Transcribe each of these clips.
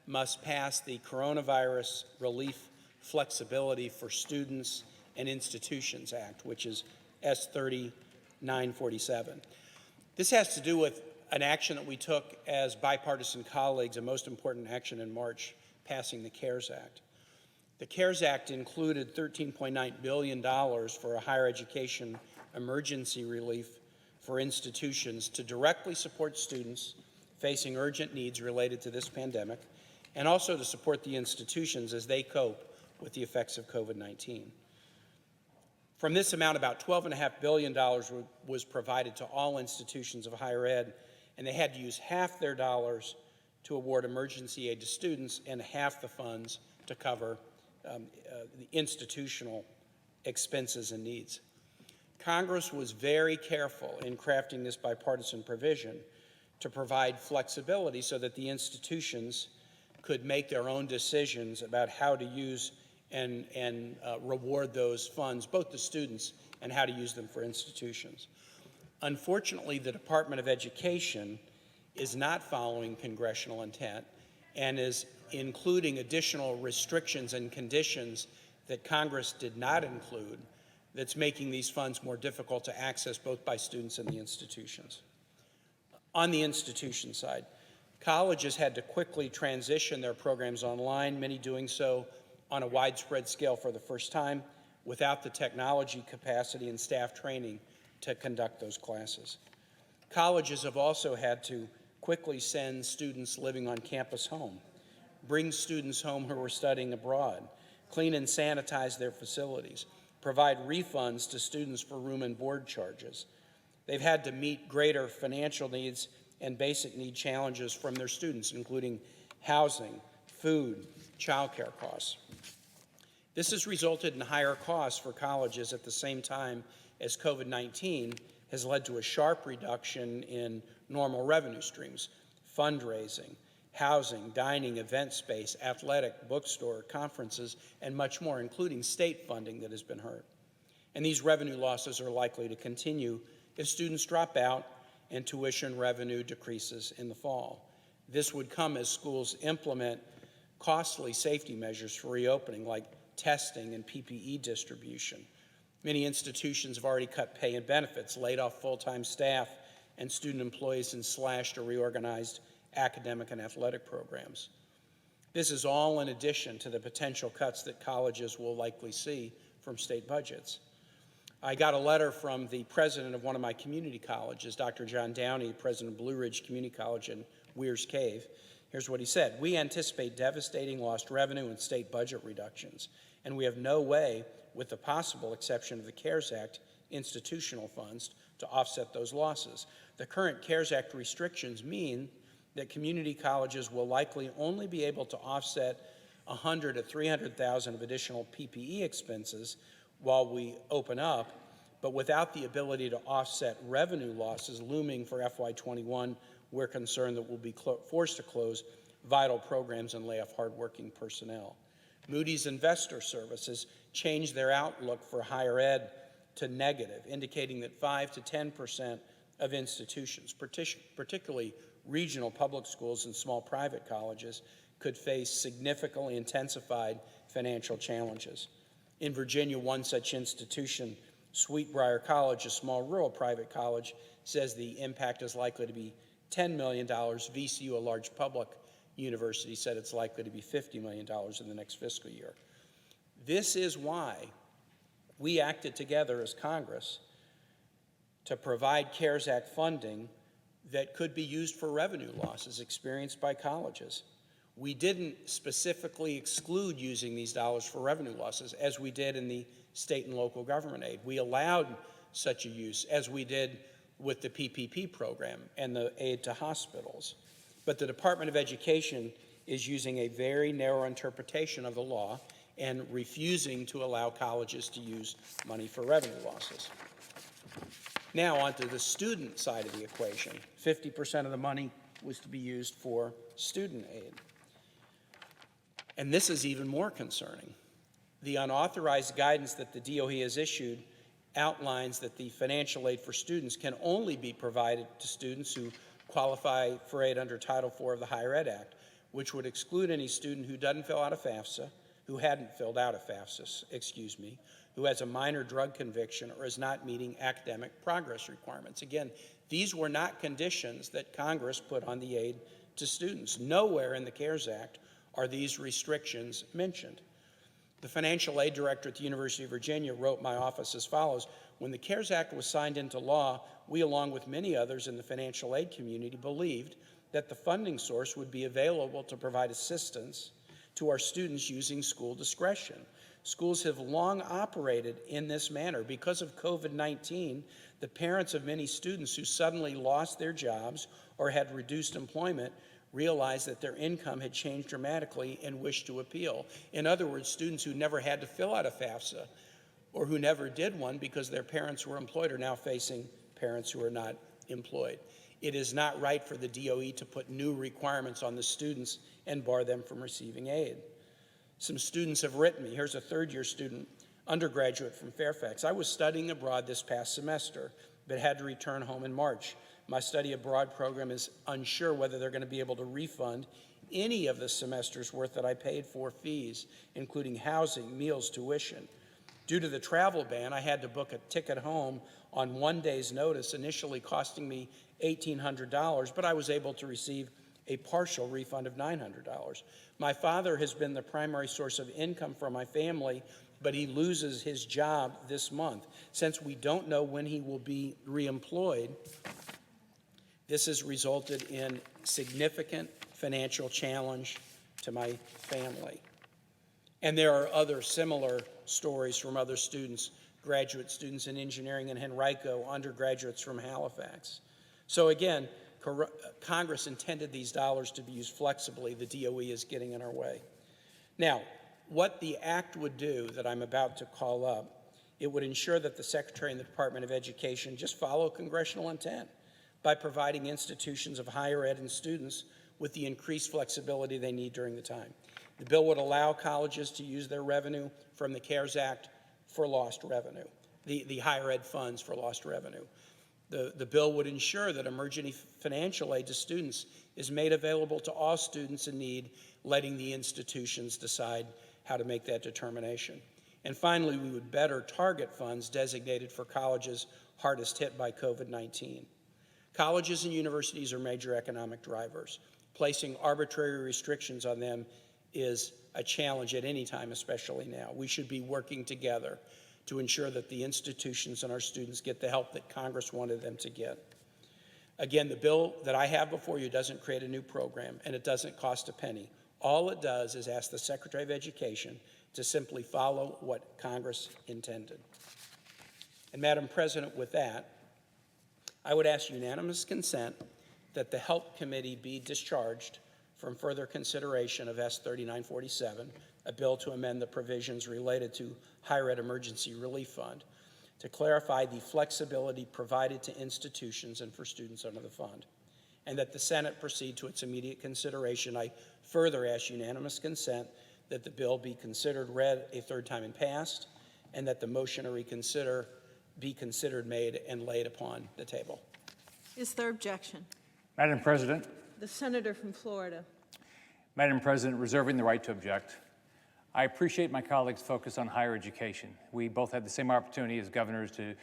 must pass the Coronavirus Relief Flexibility for Students and Institutions Act, which is S 3947. This has to do with an action that we took as bipartisan colleagues, a most important action in March, passing the CARES Act. The CARES Act included $13.9 billion for a higher education emergency relief for institutions to directly support students facing urgent needs related to this pandemic, and also to support the institutions as they cope with the effects of COVID-19. From this amount, about $12.5 billion was provided to all institutions of higher ed, and they had to use half their dollars to award emergency aid to students and half the funds to cover the institutional expenses and needs. Congress was very careful in crafting this bipartisan provision to provide flexibility so that the institutions could make their own decisions about how to use and reward those funds, both to students and how to use them for institutions. Unfortunately, the Department of Education is not following congressional intent and is including additional restrictions and conditions that Congress did not include, that's making these funds more difficult to access both by students and the institutions. On the institution side, colleges had to quickly transition their programs online, many doing so on a widespread scale for the first time, without the technology capacity and staff training to conduct those classes. Colleges have also had to quickly send students living on campus home, bring students home who are studying abroad, clean and sanitize their facilities, provide refunds to students for room and board charges. They've had to meet greater financial needs and basic need challenges from their students, including housing, food, childcare costs. This has resulted in higher costs for colleges at the same time as COVID-19 has led to a sharp reduction in normal revenue streams, fundraising, housing, dining, event space, athletic, bookstore, conferences, and much more, including state funding that has been hurt. And these revenue losses are likely to continue if students drop out and tuition revenue decreases in the fall. This would come as schools implement costly safety measures for reopening, like testing and PPE distribution. Many institutions have already cut pay and benefits, laid off full-time staff and student employees, and slashed or reorganized academic and athletic programs. This is all in addition to the potential cuts that colleges will likely see from state budgets. I got a letter from the president of one of my community colleges, Dr. John Downey, president of Blue Ridge Community College in Weir's Cave. Here's what he said: "We anticipate devastating lost revenue and state budget reductions, and we have no way, with the possible exception of the CARES Act institutional funds, to offset those losses. The current CARES Act restrictions mean that community colleges will likely only be able to offset $100,000 to $300,000 of additional PPE expenses while we open up, but without the ability to offset revenue losses looming for FY21, we're concerned that we'll be forced to close vital programs and lay off hardworking personnel." Moody's Investor Services changed their outlook for higher ed to negative, indicating that 5 to 10% of institutions, particularly regional public schools and small private colleges, could face significantly intensified financial challenges. In Virginia, one such institution, Sweetbriar College, a small rural private college, says the impact is likely to be $10 million. VCU, a large public university, said it's likely to be $50 million in the next fiscal year. This is why we acted together as Congress to provide CARES Act funding that could be used for revenue losses experienced by colleges. We didn't specifically exclude using these dollars for revenue losses, as we did in the state and local government aid. We allowed such a use, as we did with the PPP program and the aid to hospitals. But the Department of Education is using a very narrow interpretation of the law and refusing to allow colleges to use money for revenue losses. Now onto the student side of the equation. 50% of the money was to be used for student aid. And this is even more concerning. The unauthorized guidance that the DOE has issued outlines that the financial aid for students can only be provided to students who qualify for aid under Title IV of the Higher Ed Act, which would exclude any student who doesn't fill out a FAFSA, who hadn't filled out a FAFSA, who has a minor drug conviction or is not meeting academic progress requirements. Again, these were not conditions that Congress put on the aid to students. Nowhere in the CARES Act are these restrictions mentioned. The financial aid director at the University of Virginia wrote my office as follows: when the CARES Act was signed into law, we, along with many others in the financial aid community, believed that the funding source would be available to provide assistance to our students using school discretion. Schools have long operated in this manner. Because of COVID-19, the parents of many students who suddenly lost their jobs or had reduced employment realized that their income had changed dramatically and wished to appeal. In other words, students who never had to fill out a FAFSA or who never did one because their parents were employed are now facing parents who are not employed. It is not right for the DOE to put new requirements on the students and bar them from receiving aid. Some students have written me. Here's a third-year student, undergraduate from Fairfax. I was studying abroad this past semester, but had to return home in March. My study abroad program is unsure whether they're going to be able to refund any of the semester's worth that I paid for fees, including housing, meals, tuition. Due to the travel ban, I had to book a ticket home on 1 day's notice, initially costing me $1,800, but I was able to receive a partial refund of $900. My father has been the primary source of income for my family, but he loses his job this month. Since we don't know when he will be reemployed, this has resulted in significant financial challenge to my family. And there are other similar stories from other students, graduate students in engineering in Henrico, undergraduates from Halifax. So again, Congress intended these dollars to be used flexibly. The DOE is getting in our way. Now, what the act would do that I'm about to call up, it would ensure that the Secretary and the Department of Education just follow congressional intent by providing institutions of higher ed and students with the increased flexibility they need during the time. The bill would allow colleges to use their revenue from the CARES Act for lost revenue, the higher ed funds for lost revenue. The bill would ensure that emergency financial aid to students is made available to all students in need, letting the institutions decide how to make that determination. And finally, we would better target funds designated for colleges hardest hit by COVID-19. Colleges and universities are major economic drivers. Placing arbitrary restrictions on them is a challenge at any time, especially now. We should be working together to ensure that the institutions and our students get the help that Congress wanted them to get. Again, the bill that I have before you doesn't create a new program, and it doesn't cost a penny. All it does is ask the Secretary of Education to simply follow what Congress intended. And Madam President, with that, I would ask unanimous consent that the Help Committee be discharged from further consideration of S. 3947, a bill to amend the provisions related to Higher Ed Emergency Relief Fund, to clarify the flexibility provided to institutions and for students under the fund, and that the Senate proceed to its immediate consideration. I further ask unanimous consent that the bill be considered read a third time and passed, and that the motion to reconsider be considered made and laid upon the table. Is there objection? Madam President. The senator from Florida. Madam President, reserving the right to object. I appreciate my colleagues' focus on higher education. We both had the same opportunity as governors to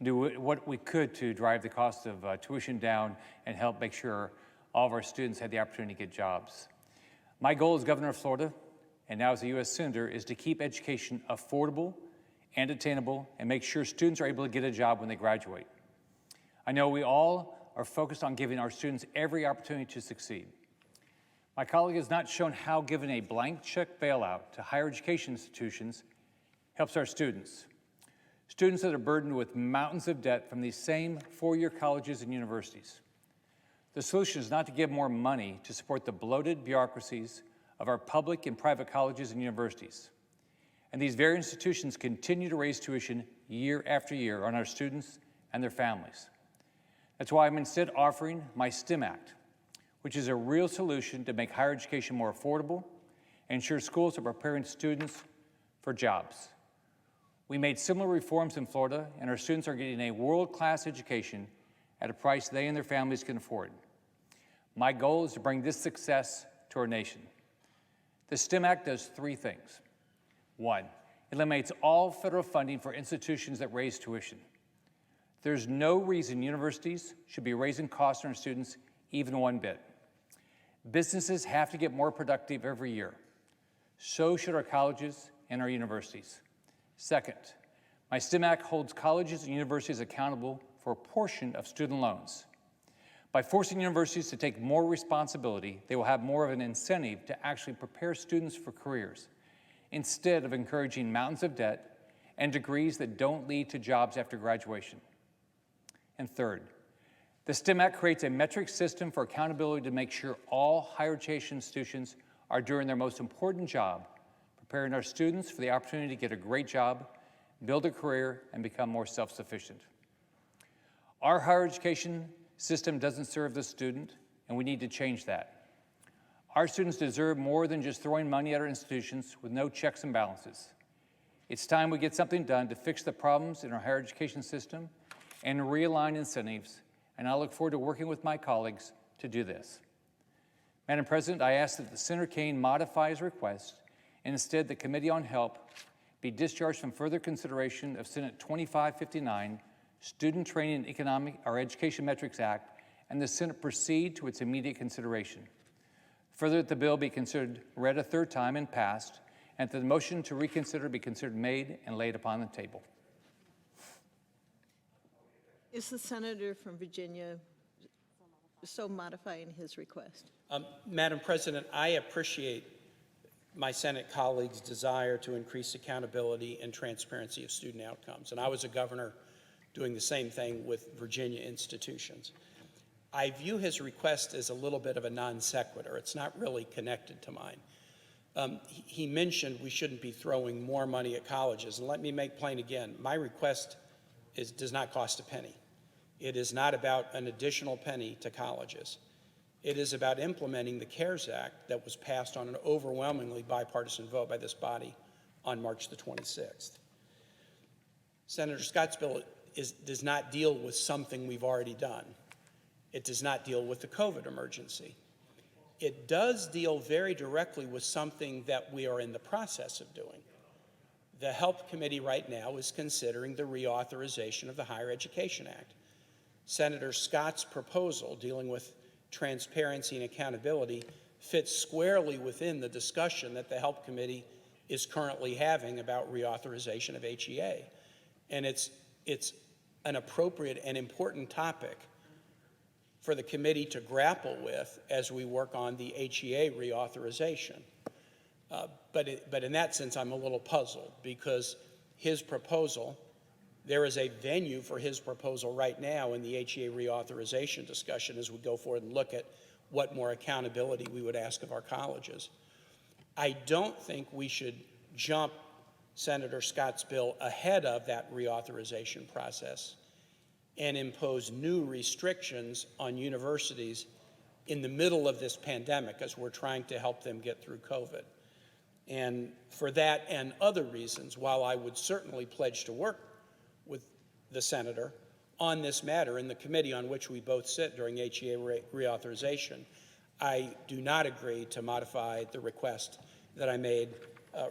do what we could to drive the cost of tuition down and help make sure all of our students had the opportunity to get jobs. My goal as governor of Florida, and now as a U.S. Senator, is to keep education affordable and attainable and make sure students are able to get a job when they graduate. I know we all are focused on giving our students every opportunity to succeed. My colleague has not shown how giving a blank check bailout to higher education institutions helps our students. Students that are burdened with mountains of debt from these same four-year colleges and universities. The solution is not to give more money to support the bloated bureaucracies of our public and private colleges and universities. And these very institutions continue to raise tuition year after year on our students and their families. That's why I'm instead offering my STEM Act, which is a real solution to make higher education more affordable and ensure schools are preparing students for jobs. We made similar reforms in Florida, and our students are getting a world-class education at a price they and their families can afford. My goal is to bring this success to our nation. The STEM Act does three things. One, it eliminates all federal funding for institutions that raise tuition. There's no reason universities should be raising costs on our students even one bit. Businesses have to get more productive every year. So should our colleges and our universities. Second, my STEM Act holds colleges and universities accountable for a portion of student loans. By forcing universities to take more responsibility, they will have more of an incentive to actually prepare students for careers, instead of encouraging mountains of debt and degrees that don't lead to jobs after graduation. And third, the STEM Act creates a metric system for accountability to make sure all higher education institutions are doing their most important job, preparing our students for the opportunity to get a great job, build a career, and become more self-sufficient. Our higher education system doesn't serve the student, and we need to change that. Our students deserve more than just throwing money at our institutions with no checks and balances. It's time we get something done to fix the problems in our higher education system and realign incentives, and I look forward to working with my colleagues to do this. Madam President, I ask that the Senator Kaine modify his request, and instead the Committee on Help be discharged from further consideration of Senate 2559, Student Training and Economic or Education Metrics Act, and the Senate proceed to its immediate consideration. Further, that the bill be considered read a third time and passed, and that the motion to reconsider be considered made and laid upon the table. Is the senator from Virginia so modifying his request? Madam President, I appreciate my Senate colleagues' desire to increase accountability and transparency of student outcomes. And I was a governor doing the same thing with Virginia institutions. I view his request as a little bit of a non sequitur. It's not really connected to mine. He mentioned we shouldn't be throwing more money at colleges. And let me make plain again, my request does not cost a penny. It is not about an additional penny to colleges. It is about implementing the CARES Act that was passed on an overwhelmingly bipartisan vote by this body on March the 26th. Senator Scott's bill does not deal with something we've already done. It does not deal with the COVID emergency. It does deal very directly with something that we are in the process of doing. The Help Committee right now is considering the reauthorization of the Higher Education Act. Senator Scott's proposal dealing with transparency and accountability fits squarely within the discussion that the Help Committee is currently having about reauthorization of HEA. And it's an appropriate and important topic for the committee to grapple with as we work on the HEA reauthorization. But in that sense, I'm a little puzzled because his proposal, there is a venue for his proposal right now in the HEA reauthorization discussion as we go forward and look at what more accountability we would ask of our colleges. I don't think we should jump Senator Scott's bill ahead of that reauthorization process and impose new restrictions on universities in the middle of this pandemic as we're trying to help them get through COVID. And for that and other reasons, while I would certainly pledge to work with the senator on this matter in the committee on which we both sit during HEA reauthorization, I do not agree to modify the request that I made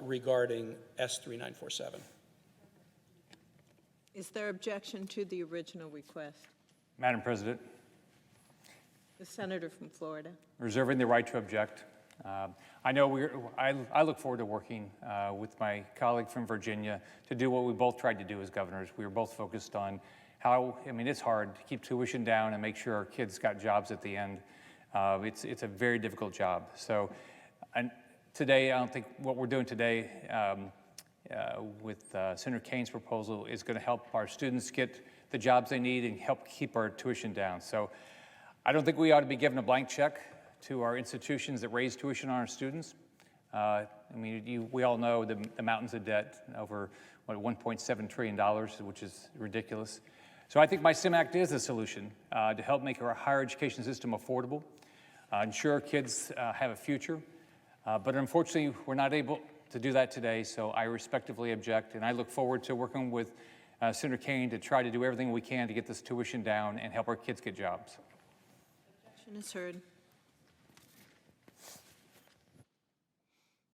regarding S3947. Is there objection to the original request? Madam President, The senator from Florida. reserving the right to object. I know I look forward to working with my colleague from Virginia to do what we both tried to do as governors. We were both focused on how, it's hard to keep tuition down and make sure our kids got jobs at the end. It's a very difficult job. So today, I don't think what we're doing today with Senator Kaine's proposal is going to help our students get the jobs they need and help keep our tuition down. So I don't think we ought to be given a blank check to our institutions that raise tuition on our students. We all know the mountains of debt, over $1.7 trillion, which is ridiculous. So I think my STEM Act is a solution to help make our higher education system affordable, ensure kids have a future. But unfortunately, we're not able to do that today, so I respectfully object, and I look forward to working with Senator Kaine to try to do everything we can to get this tuition down and help our kids get jobs. Objection is heard.